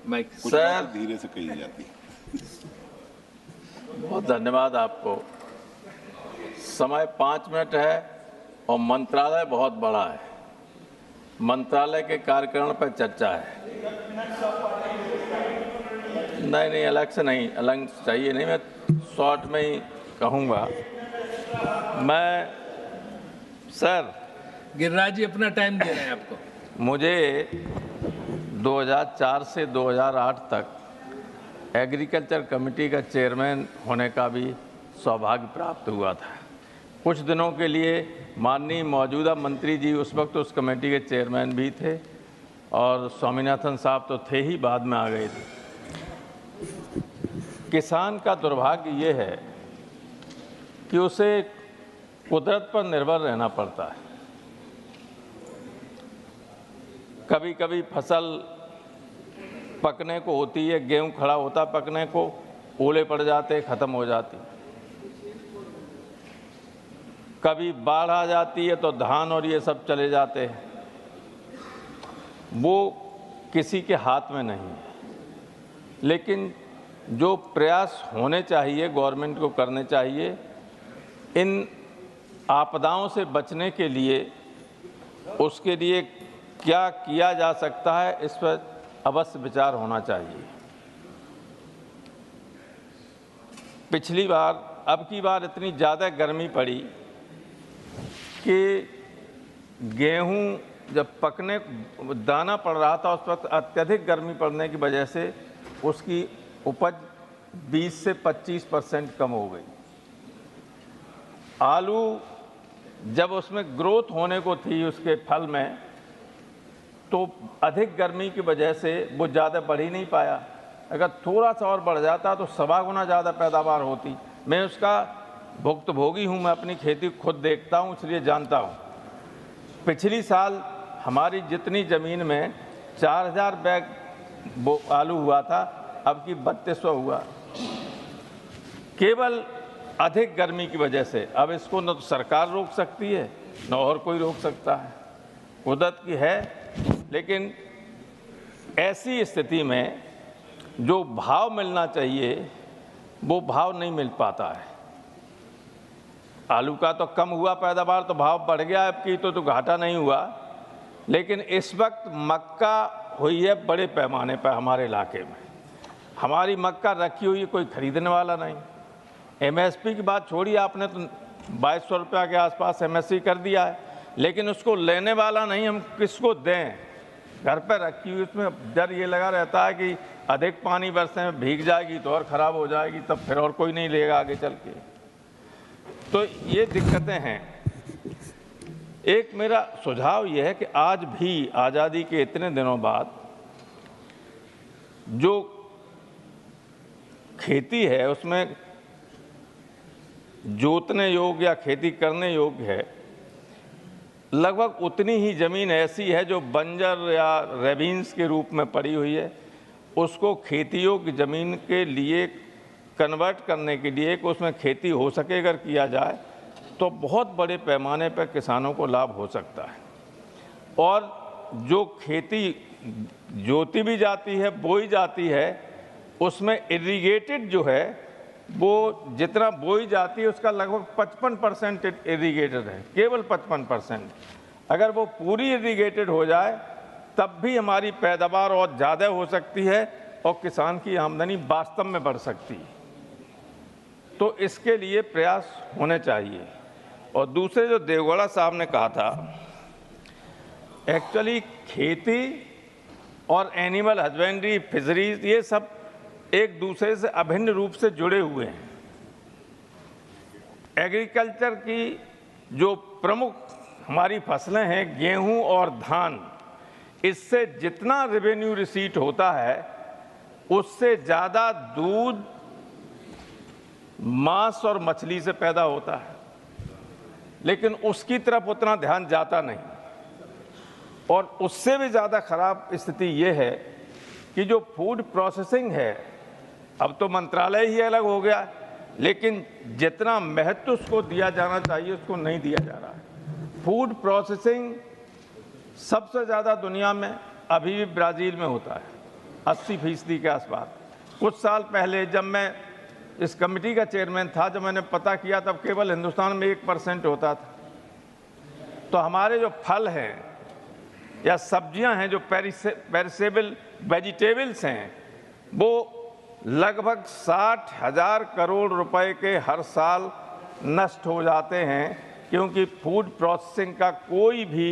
Mic sir धीरे से कही जाती है। बहुत धन्यवाद आपको। समय 5 मिनट है और मंत्रालय बहुत बड़ा है। मंत्रालय के कार्यक्रम पर चर्चा है। नहीं अलग से नहीं, अलग चाहिए नहीं, मैं शॉर्ट में ही कहूँगा। मैं सर गिरिराज जी अपना टाइम दे रहे हैं आपको। मुझे 2004 से 2008 तक एग्रीकल्चर कमेटी का चेयरमैन होने का भी सौभाग्य प्राप्त हुआ था। कुछ दिनों के लिए माननीय मौजूदा मंत्री जी उस वक्त उस कमेटी के चेयरमैन भी थे और स्वामीनाथन साहब तो थे ही, बाद में आ गए थे। किसान का दुर्भाग्य ये है कि उसे कुदरत पर निर्भर रहना पड़ता है। कभी कभी फसल पकने को होती है, गेहूं खड़ा होता पकने को, ओले पड़ जाते, ख़त्म हो जाती। कभी बाढ़ आ जाती है तो धान और ये सब चले जाते हैं। वो किसी के हाथ में नहीं है, लेकिन जो प्रयास होने चाहिए, गवर्नमेंट को करने चाहिए, इन आपदाओं से बचने के लिए, उसके लिए क्या किया जा सकता है, इस पर अवश्य विचार होना चाहिए। पिछली बार, अब की बार इतनी ज़्यादा गर्मी पड़ी कि गेहूं जब पकने दाना पड़ रहा था, उस वक्त अत्यधिक गर्मी पड़ने की वजह से उसकी उपज 20 से 25% कम हो गई। आलू जब उसमें ग्रोथ होने को थी उसके फल में, तो अधिक गर्मी की वजह से वो ज़्यादा बढ़ ही नहीं पाया। अगर थोड़ा सा और बढ़ जाता तो 1.25 गुना ज़्यादा पैदावार होती। मैं उसका भुक्तभोगी हूँ, मैं अपनी खेती खुद देखता हूँ, इसलिए जानता हूँ। पिछली साल हमारी जितनी ज़मीन में 4000 बैग आलू हुआ था, अब की 3200 हुआ, केवल अधिक गर्मी की वजह से। अब इसको न तो सरकार रोक सकती है, न और कोई रोक सकता है, कुदरत की है। लेकिन ऐसी स्थिति में जो भाव मिलना चाहिए वो भाव नहीं मिल पाता है। आलू का तो कम हुआ पैदावार, तो भाव बढ़ गया, अब की तो घाटा नहीं हुआ। लेकिन इस वक्त मक्का हुई है बड़े पैमाने पर हमारे इलाके में। हमारी मक्का रखी हुई है, कोई खरीदने वाला नहीं। एमएसपी की बात छोड़िए, आपने तो 2200 रुपया के आसपास एमएसपी कर दिया है, लेकिन उसको लेने वाला नहीं। हम किसको दें? घर पर रखी हुई, उसमें डर ये लगा रहता है कि अधिक पानी बरसने में भीग जाएगी तो और ख़राब हो जाएगी, तब फिर और कोई नहीं लेगा आगे चल के। तो ये दिक्कतें हैं। एक मेरा सुझाव ये है कि आज भी आज़ादी के इतने दिनों बाद जो खेती है उसमें जोतने योग्य या खेती करने योग्य है, लगभग उतनी ही ज़मीन ऐसी है जो बंजर या रेविन्स के रूप में पड़ी हुई है। उसको खेतियों की ज़मीन के लिए कन्वर्ट करने के लिए कि उसमें खेती हो सके, अगर किया जाए तो बहुत बड़े पैमाने पर किसानों को लाभ हो सकता है। और जो खेती जोती भी जाती है, बोई जाती है, उसमें इरिगेटेड जो है वो जितना बोई जाती है उसका लगभग 55% इरिगेटेड है, केवल 55%। अगर वो पूरी इरिगेटेड हो जाए तब भी हमारी पैदावार और ज़्यादा हो सकती है और किसान की आमदनी वास्तव में बढ़ सकती है। तो इसके लिए प्रयास होने चाहिए। और दूसरे जो देवगौड़ा साहब ने कहा था, एक्चुअली खेती और एनिमल हस्बेंड्री, फिशरीज, ये सब एक दूसरे से अभिन्न रूप से जुड़े हुए हैं। एग्रीकल्चर की जो प्रमुख हमारी फसलें हैं, गेहूं और धान, इससे जितना रेवेन्यू रिसीट होता है उससे ज़्यादा दूध, मांस और मछली से पैदा होता है, लेकिन उसकी तरफ उतना ध्यान जाता नहीं। और उससे भी ज़्यादा खराब स्थिति ये है कि जो फूड प्रोसेसिंग है, अब तो मंत्रालय ही अलग हो गया, लेकिन जितना महत्व उसको दिया जाना चाहिए उसको नहीं दिया जा रहा है। फूड प्रोसेसिंग सबसे ज़्यादा दुनिया में अभी भी ब्राज़ील में होता है। 80% के आसपास। कुछ साल पहले जब मैं इस कमेटी का चेयरमैन था, जब मैंने पता किया तब केवल हिंदुस्तान में 1% होता था। तो हमारे जो फल हैं या सब्जियां हैं, जो पेरिसेबल वेजिटेबल्स हैं, वो लगभग 60,000 करोड़ रुपए के हर साल नष्ट हो जाते हैं, क्योंकि फूड प्रोसेसिंग का कोई भी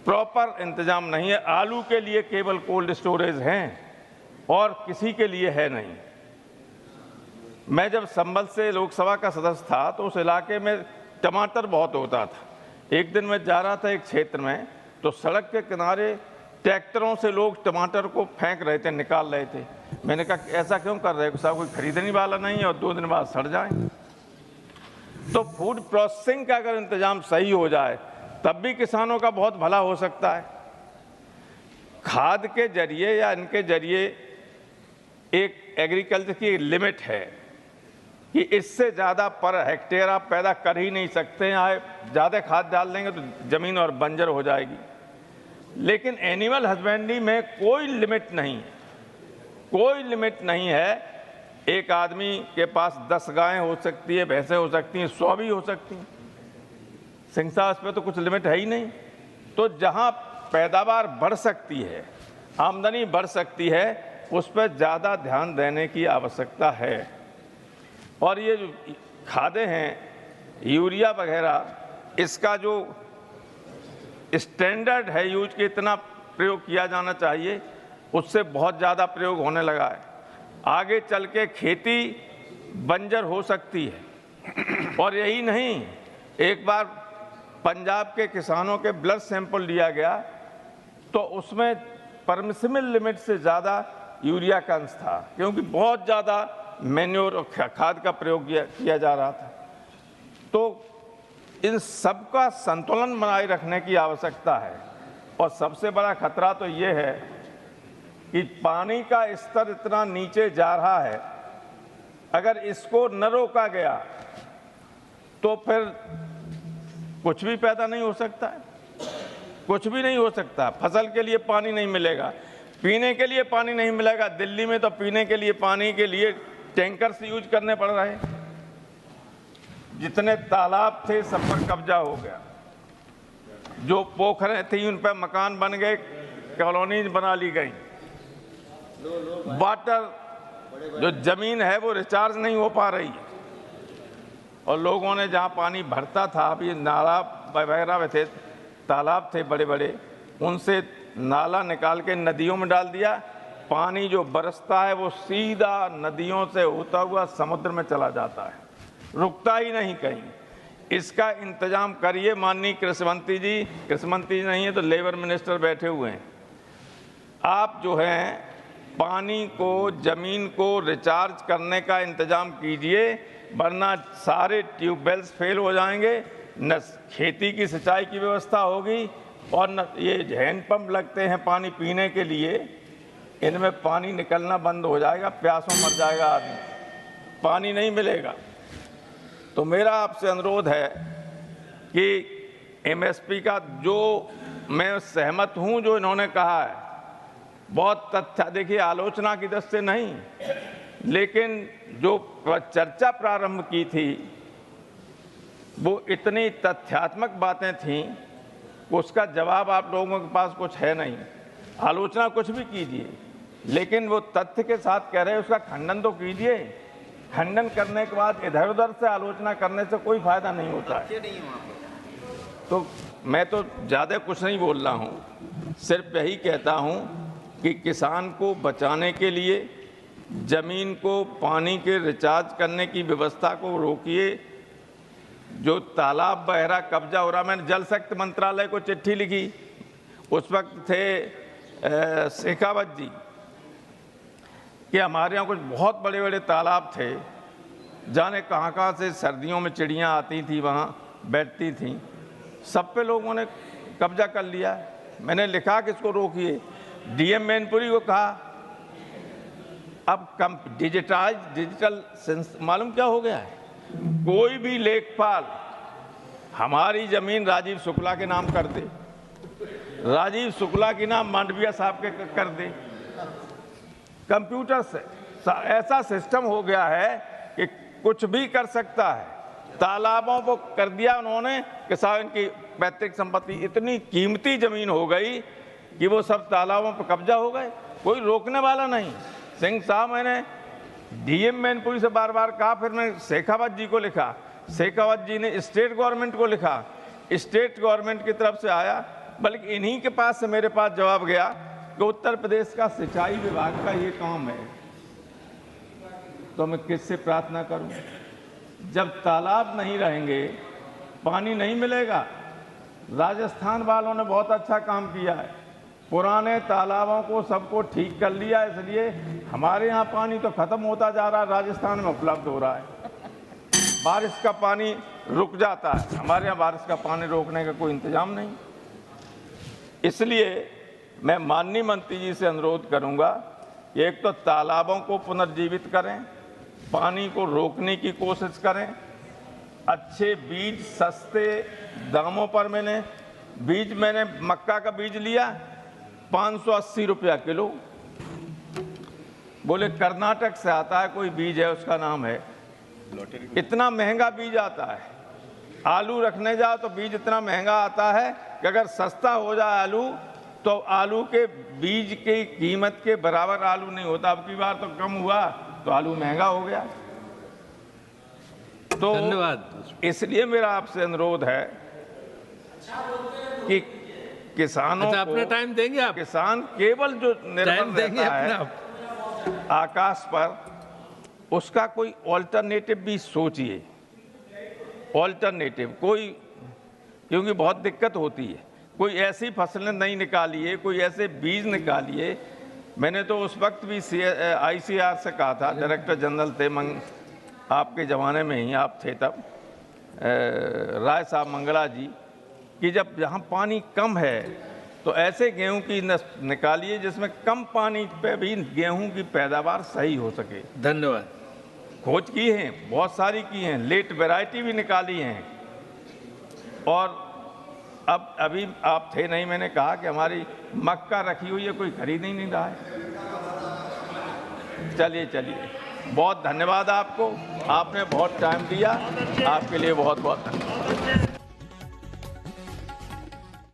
प्रॉपर इंतजाम नहीं है। आलू के लिए केवल कोल्ड स्टोरेज हैं और किसी के लिए है नहीं। मैं जब संभल से लोकसभा का सदस्य था तो उस इलाके में टमाटर बहुत होता था। एक दिन मैं जा रहा था एक क्षेत्र में, तो सड़क के किनारे ट्रैक्टरों से लोग टमाटर को फेंक रहे थे, निकाल रहे थे। मैंने कहा ऐसा क्यों कर रहे हो साहब, कोई खरीदने वाला नहीं है और 2 दिन बाद सड़ जाए। तो फूड प्रोसेसिंग का अगर इंतजाम सही हो जाए तब भी किसानों का बहुत भला हो सकता है। खाद के जरिए या इनके जरिए एक एग्रीकल्चर की लिमिट है कि इससे ज़्यादा पर हेक्टेयर आप पैदा कर ही नहीं सकते हैं। आप ज़्यादा खाद डाल देंगे तो ज़मीन और बंजर हो जाएगी। लेकिन एनिमल हस्बेंड्री में कोई लिमिट नहीं है, कोई लिमिट नहीं है। एक आदमी के पास 10 गायें हो सकती है, भैंसें हो सकती हैं, 100 भी हो सकती हैं। सिंगसास पे तो कुछ लिमिट है ही नहीं। तो जहाँ पैदावार बढ़ सकती है, आमदनी बढ़ सकती है, उस पर ज़्यादा ध्यान देने की आवश्यकता है। और ये जो खादें हैं, यूरिया वगैरह, इसका जो स्टैंडर्ड है यूज के इतना प्रयोग किया जाना चाहिए, उससे बहुत ज़्यादा प्रयोग होने लगा है। आगे चल के खेती बंजर हो सकती है। और यही नहीं, एक बार पंजाब के किसानों के ब्लड सैंपल लिया गया तो उसमें परमिसिबल लिमिट से ज़्यादा यूरिया का अंश था, क्योंकि बहुत ज़्यादा मैन्योर और खाद का प्रयोग किया जा रहा था। तो इन सब का संतुलन बनाए रखने की आवश्यकता है। और सबसे बड़ा खतरा तो ये है कि पानी का स्तर इतना नीचे जा रहा है, अगर इसको न रोका गया तो फिर कुछ भी पैदा नहीं हो सकता है, कुछ भी नहीं हो सकता। फसल के लिए पानी नहीं मिलेगा, पीने के लिए पानी नहीं मिलेगा। दिल्ली में तो पीने के लिए पानी के लिए टैंकर से यूज करने पड़ रहे हैं। जितने तालाब थे सब पर कब्जा हो गया, जो पोखरें थी उन पर मकान बन गए, कॉलोनीज बना ली गई। वाटर जो जमीन है वो रिचार्ज नहीं हो पा रही है। और लोगों ने जहाँ पानी भरता था, अभी नाला वगैरह थे, तालाब थे बड़े बड़े, उनसे नाला निकाल के नदियों में डाल दिया। पानी जो बरसता है वो सीधा नदियों से होता हुआ समुद्र में चला जाता है, रुकता ही नहीं कहीं। इसका इंतजाम करिए माननीय कृषि मंत्री जी। कृषि मंत्री नहीं है तो लेबर मिनिस्टर बैठे हुए हैं। आप जो हैं पानी को, जमीन को रिचार्ज करने का इंतजाम कीजिए, वरना सारे ट्यूबवेल्स फेल हो जाएंगे, न खेती की सिंचाई की व्यवस्था होगी और न ये हैंडपंप लगते हैं पानी पीने के लिए, इनमें पानी निकलना बंद हो जाएगा, प्यासों मर जाएगा आदमी, पानी नहीं मिलेगा। तो मेरा आपसे अनुरोध है कि एमएसपी का जो मैं सहमत हूं जो इन्होंने कहा है, बहुत तथ्य, देखिए आलोचना की दृष्टि से नहीं, लेकिन जो चर्चा प्रारंभ की थी वो इतनी तथ्यात्मक बातें थीं, उसका जवाब आप लोगों के पास कुछ है नहीं। आलोचना कुछ भी कीजिए, लेकिन वो तथ्य के साथ कह रहे हैं उसका खंडन तो कीजिए। खंडन करने के बाद इधर उधर से आलोचना करने से कोई फायदा नहीं होता है। तो मैं तो ज़्यादा कुछ नहीं बोल रहा हूँ, सिर्फ यही कहता हूँ कि किसान को बचाने के लिए ज़मीन को पानी के रिचार्ज करने की व्यवस्था को रोकिए। जो तालाब बहरा कब्जा हो रहा, मैंने जल शक्ति मंत्रालय को चिट्ठी लिखी, उस वक्त थे शेखावत जी, कि हमारे यहाँ कुछ बहुत बड़े बड़े तालाब थे, जाने कहाँ कहाँ से सर्दियों में चिड़ियाँ आती थी, वहाँ बैठती थीं, सब पे लोगों ने कब्जा कर लिया। मैंने लिखा कि इसको रोकिए। डीएम मैनपुरी को कहा, अब डिजिटल मालूम क्या हो गया है, कोई भी लेखपाल हमारी जमीन राजीव शुक्ला के नाम कर दे, राजीव शुक्ला के नाम मांडविया साहब के कर दे, कंप्यूटर से ऐसा सिस्टम हो गया है कि कुछ भी कर सकता है। तालाबों को कर दिया उन्होंने कि साहब इनकी पैतृक संपत्ति इतनी कीमती जमीन हो गई कि वो सब तालाबों पर कब्जा हो गए, कोई रोकने वाला नहीं। सिंह साहब, मैंने डीएम मैनपुरी से बार बार कहा, फिर मैं शेखावत जी को लिखा, शेखावत जी ने स्टेट गवर्नमेंट को लिखा, स्टेट गवर्नमेंट की तरफ से आया, बल्कि इन्हीं के पास से मेरे पास जवाब गया कि उत्तर प्रदेश का सिंचाई विभाग का ये काम है। तो मैं किससे प्रार्थना करूं? जब तालाब नहीं रहेंगे, पानी नहीं मिलेगा। राजस्थान वालों ने बहुत अच्छा काम किया है, पुराने तालाबों को सबको ठीक कर लिया, इसलिए हमारे यहाँ पानी तो खत्म होता जा रहा है, राजस्थान में उपलब्ध हो रहा है। बारिश का पानी रुक जाता है, हमारे यहाँ बारिश का पानी रोकने का कोई इंतजाम नहीं। इसलिए मैं माननीय मंत्री जी से अनुरोध करूंगा कि एक तो तालाबों को पुनर्जीवित करें, पानी को रोकने की कोशिश करें, अच्छे बीज सस्ते दामों पर मैंने मक्का का बीज लिया 580 रुपया किलो। बोले कर्नाटक से आता है कोई बीज है, उसका नाम है, इतना महंगा बीज आता है। आलू रखने जाओ तो बीज इतना महंगा आता है कि अगर सस्ता हो जाए आलू तो आलू के बीज की कीमत के बराबर आलू नहीं होता। अब की बार तो कम हुआ तो आलू महंगा हो गया। तो धन्यवाद। इसलिए मेरा आपसे अनुरोध है कि किसानों अच्छा, अपना को, टाइम देंगे आप? किसान केवल जो निर्भर देंगे रहता है अपना आकाश पर, उसका कोई ऑल्टरनेटिव भी सोचिए। ऑल्टरनेटिव कोई, क्योंकि बहुत दिक्कत होती है, कोई ऐसी फसलें नहीं निकालिए, कोई ऐसे बीज निकालिए। मैंने तो उस वक्त भी ICAR से कहा था, डायरेक्टर जनरल थे आपके ज़माने में ही आप थे तब, राय साहब मंगला जी, कि जब जहाँ पानी कम है तो ऐसे गेहूं की निकालिए जिसमें कम पानी पे भी गेहूं की पैदावार सही हो सके। धन्यवाद। खोज की हैं, बहुत सारी की हैं, लेट वैरायटी भी निकाली हैं। और अब अभी आप थे नहीं, मैंने कहा कि हमारी मक्का रखी हुई है, कोई खरीद ही नहीं रहा है। चलिए, बहुत धन्यवाद आपको, आपने बहुत टाइम दिया, आपके लिए बहुत बहुत धन्यवाद।